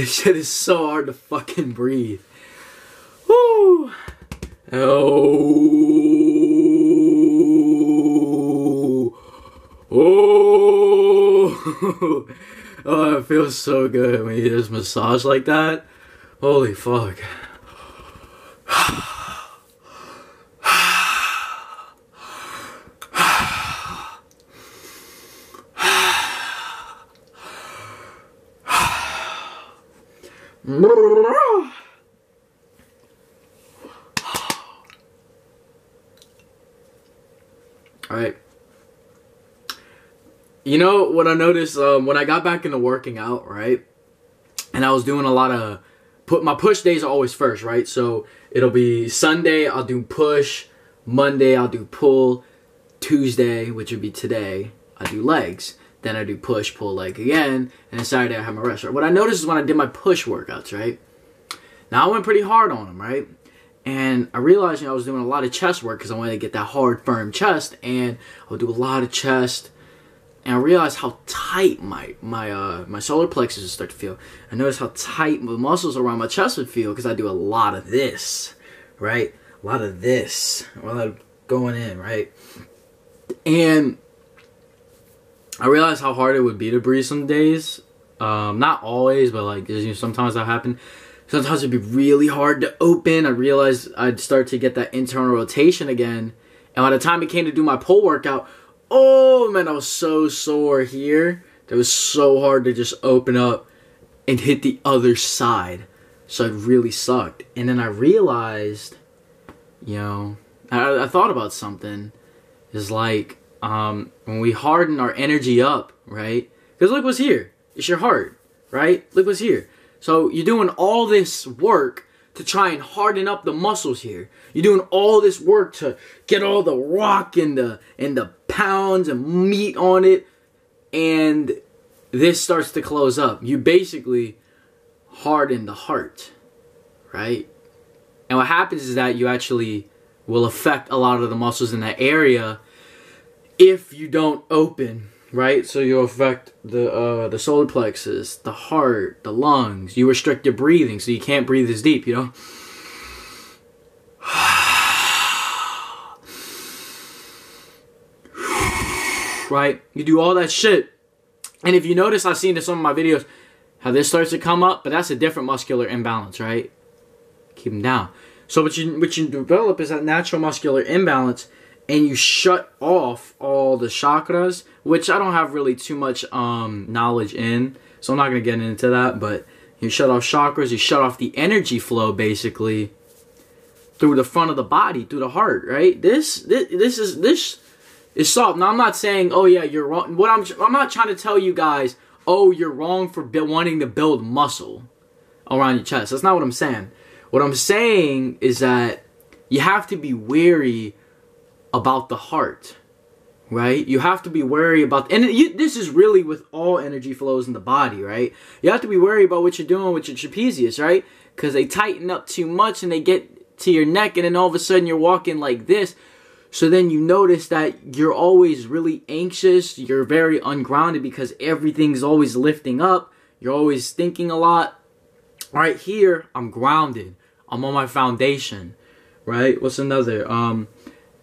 This shit is so hard to fucking breathe. Woo! Oh! Oh! Oh, it feels so good when you just massage like that. Holy fuck. Alright. You know what I noticed when I got back into working out, right? And I was doing a lot of my push days are always first, right? So it'll be Sunday, I'll do push. Monday, I'll do pull. Tuesday, which would be today, I do legs. Then I do push, pull, leg again. And then Saturday, I have my rest. What I noticed is when I did my push workouts, right? Now, I went pretty hard on them, right? And I realized, I was doing a lot of chest work because I wanted to get that hard, firm chest. And I would do a lot of chest. And I realized how tight my solar plexus would start to feel. I noticed how tight the muscles around my chest would feel because I do a lot of this, right? A lot of this. A lot of going in, right? And I realized how hard it would be to breathe some days. Not always, but like sometimes that happened. Sometimes it'd be really hard to open. I realized I'd start to get that internal rotation again. And by the time it came to do my pull workout, oh man, I was so sore here. It was so hard to just open up and hit the other side. So it really sucked. And then I realized, I thought about something. It's like, when we harden our energy up, right? Because look what's here. It's your heart, right? Look what's here. So you're doing all this work to try and harden up the muscles here. You're doing all this work to get all the rock and the pounds and meat on it. And this starts to close up. You basically harden the heart, right? And what happens is that you actually will affect a lot of the muscles in that area if you don't open, right? So you'll affect the solar plexus, the heart, the lungs. You restrict your breathing, so you can't breathe as deep, Right? You do all that shit. And if you notice, I've seen in some of my videos how this starts to come up, but that's a different muscular imbalance, right? Keep them down. So what you develop is that natural muscular imbalance, and you shut off all the chakras, which I don't have really too much knowledge in, so I'm not going to get into that, but you shut off chakras, you shut off the energy flow, basically, through the front of the body, through the heart, right? This is soft. Now, I'm not saying, oh yeah, you're wrong. I'm not trying to tell you guys, oh, you're wrong for wanting to build muscle around your chest. That's not what I'm saying. What I'm saying is that you have to be wary about the heart, right? You have to be wary about, and this is really with all energy flows in the body, right? You have to be wary about what you're doing with your trapezius, right? Because they tighten up too much and they get to your neck, and then all of a sudden you're walking like this. So then you notice that you're always really anxious. You're very ungrounded because everything's always lifting up. You're always thinking a lot. Right here, I'm grounded. I'm on my foundation, right? What's another?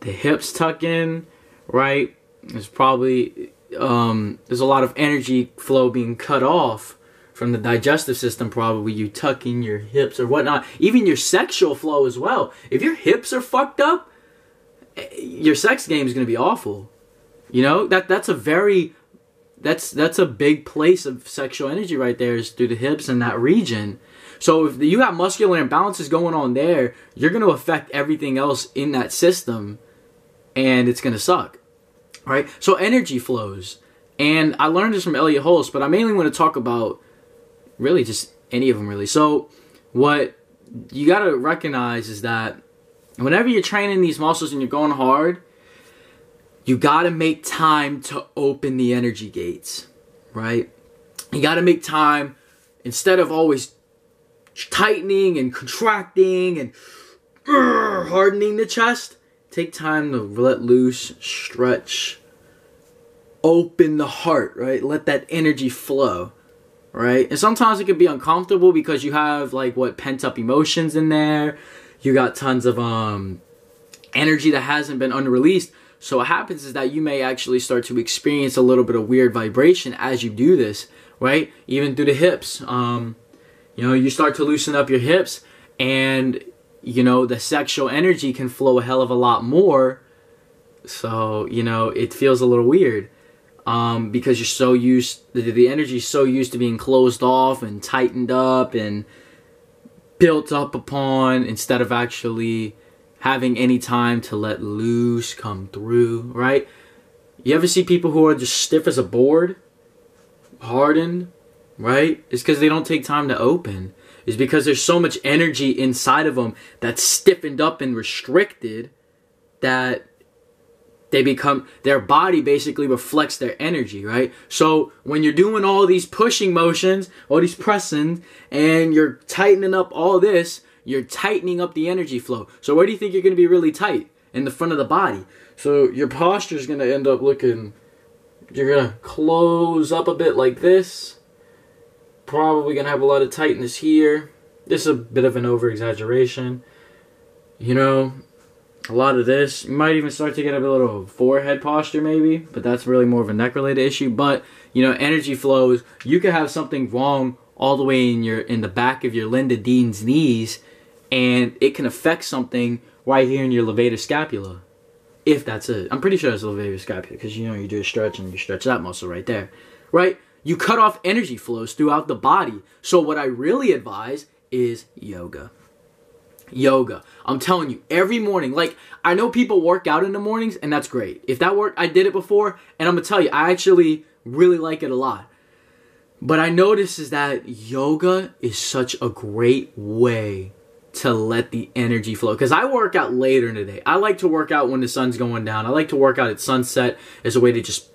The hips tuck in, right? There's probably, there's a lot of energy flow being cut off from the digestive system, probably. You tuck in your hips or whatnot. Even your sexual flow as well. If your hips are fucked up, your sex game is going to be awful. That's a big place of sexual energy right there, is through the hips and that region. So if you have muscular imbalances going on there, you're going to affect everything else in that system, and it's going to suck, right? So energy flows, and I learned this from Elliot Holst, but I mainly want to talk about really just any of them, really. So what you got to recognize is that whenever you're training these muscles and you're going hard, you got to make time to open the energy gates, right? You got to make time, instead of always tightening and contracting and hardening the chest. Take time to let loose, stretch, open the heart, right? Let that energy flow, right? And sometimes it can be uncomfortable because you have like what pent up emotions in there. You got tons of energy that hasn't been unreleased. So what happens is that you may actually start to experience a little bit of weird vibration as you do this, right? Even through the hips. You know, you start to loosen up your hips, and you know, the sexual energy can flow a hell of a lot more. So, you know, it feels a little weird. Because you're so used, the energy is so used to being closed off and tightened up and built up upon, instead of actually having any time to let loose, come through, right? You ever see people who are just stiff as a board, hardened, right? It's because they don't take time to open. It's because there's so much energy inside of them that's stiffened up and restricted that they become, their body basically reflects their energy, right? So when you're doing all these pushing motions, all these pressing, and you're tightening up all this, you're tightening up the energy flow. So where do you think you're going to be really tight? In the front of the body. So your posture is going to end up looking, you're going to close up a bit like this. Probably going to have a lot of tightness here. This is a bit of an over-exaggeration. You know, a lot of this. You might even start to get a little forehead posture maybe, but that's really more of a neck-related issue. But, you know, energy flows. You could have something wrong all the way in the back of your Linda Dean's knees, and it can affect something right here in your levator scapula. If that's it. I'm pretty sure it's levator scapula, because, you know, you do a stretch and you stretch that muscle right there. Right? You cut off energy flows throughout the body. So what I really advise is yoga. Yoga. I'm telling you, every morning, like, I know people work out in the mornings, and that's great. If that worked, I did it before, and I'm going to tell you, I actually really like it a lot. But I notice is that yoga is such a great way to let the energy flow. Because I work out later in the day. I like to work out when the sun's going down. I like to work out at sunset as a way to just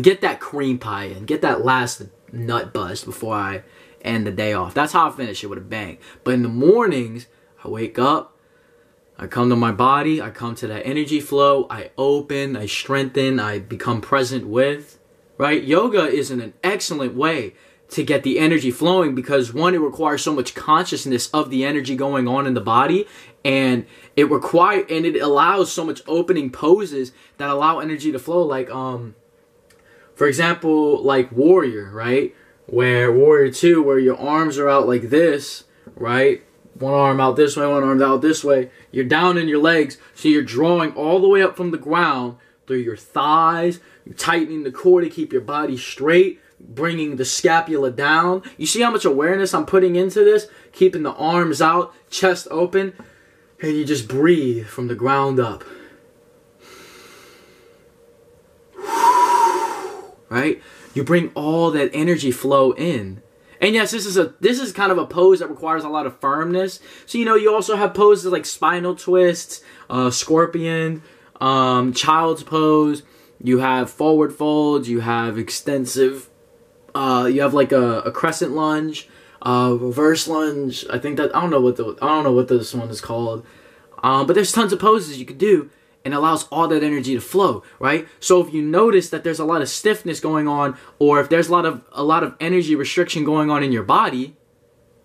get that cream pie in, get that last nut bust before I end the day off. That's how I finish it, with a bang. But in the mornings, I wake up, I come to my body, I come to that energy flow, I open, I strengthen, I become present with, right? Yoga is an excellent way to get the energy flowing, because one, it requires so much consciousness of the energy going on in the body, and it allows so much opening poses that allow energy to flow, like for example, like Warrior, right? Where Warrior 2, where your arms are out like this, right? One arm out this way, one arm out this way. You're down in your legs, so you're drawing all the way up from the ground through your thighs. You're tightening the core to keep your body straight, bringing the scapula down. You see how much awareness I'm putting into this? Keeping the arms out, chest open, and you just breathe from the ground up. Right? You bring all that energy flow in. And yes, this is kind of a pose that requires a lot of firmness. So, you know, you also have poses like spinal twists, scorpion, child's pose. You have forward folds. You have extensive. You have like a crescent lunge, reverse lunge. I don't know what this one is called. But there's tons of poses you could do, and allows all that energy to flow, right? So if you notice that there's a lot of stiffness going on, or if there's a lot of energy restriction going on in your body,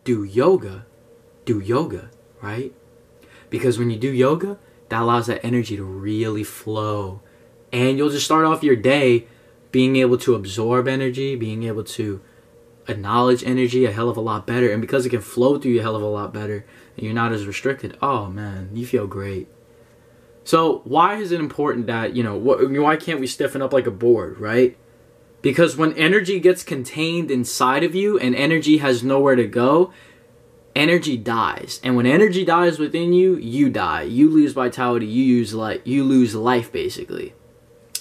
do yoga. Do yoga, right? Because when you do yoga, that allows that energy to really flow. And you'll just start off your day being able to absorb energy, being able to acknowledge energy a hell of a lot better. And because it can flow through you a hell of a lot better, and you're not as restricted, oh man, you feel great. So why is it important that, you know, why can't we stiffen up like a board, right? Because when energy gets contained inside of you and energy has nowhere to go, energy dies. And when energy dies within you, you die. You lose vitality. You lose life, basically,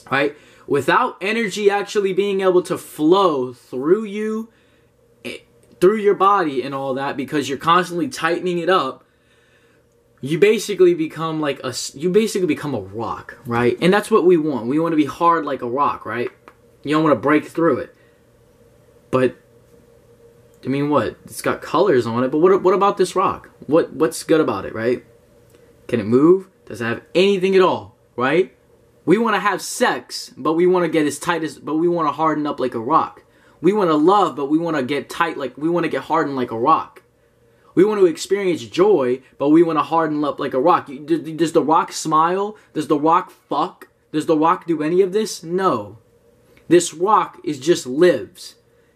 right? Without energy actually being able to flow through you, through your body and all that, because you're constantly tightening it up, you basically become a rock, right? And that's what we want. We want to be hard like a rock, right? You don't want to break through it. But I mean, what? It's got colors on it, but what about this rock? What's good about it, right? Can it move? Does it have anything at all, right? We want to have sex, but we want to get as tight as, but we want to harden up like a rock. We want to love, but we want to get tight, like we want to get hardened like a rock. We want to experience joy, but we want to harden up like a rock. Does The Rock smile? Does The Rock fuck? Does The Rock do any of this? No. This rock just lives,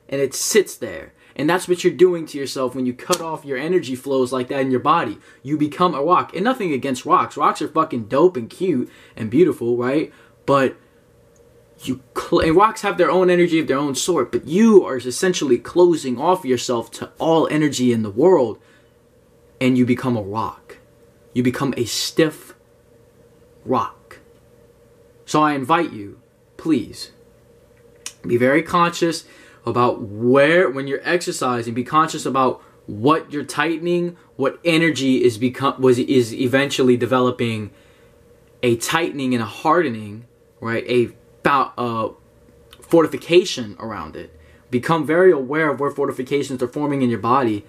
and it sits there. And that's what you're doing to yourself when you cut off your energy flows like that in your body. You become a rock. And nothing against rocks. Rocks are fucking dope and cute and beautiful, right? But and rocks have their own energy of their own sort, but you are essentially closing off yourself to all energy in the world, and you become a rock. You become a stiff rock. So I invite you, please, be very conscious about when you're exercising. Be conscious about what you're tightening, what energy is eventually developing a tightening and a hardening, right? Fortification around it. Become very aware of where fortifications are forming in your body,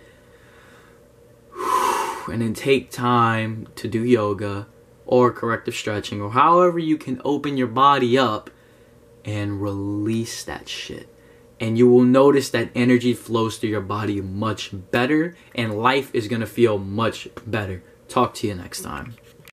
and then take time to do yoga or corrective stretching or however you can open your body up and release that shit. And you will notice that energy flows through your body much better, and life is going to feel much better. Talk to you next time.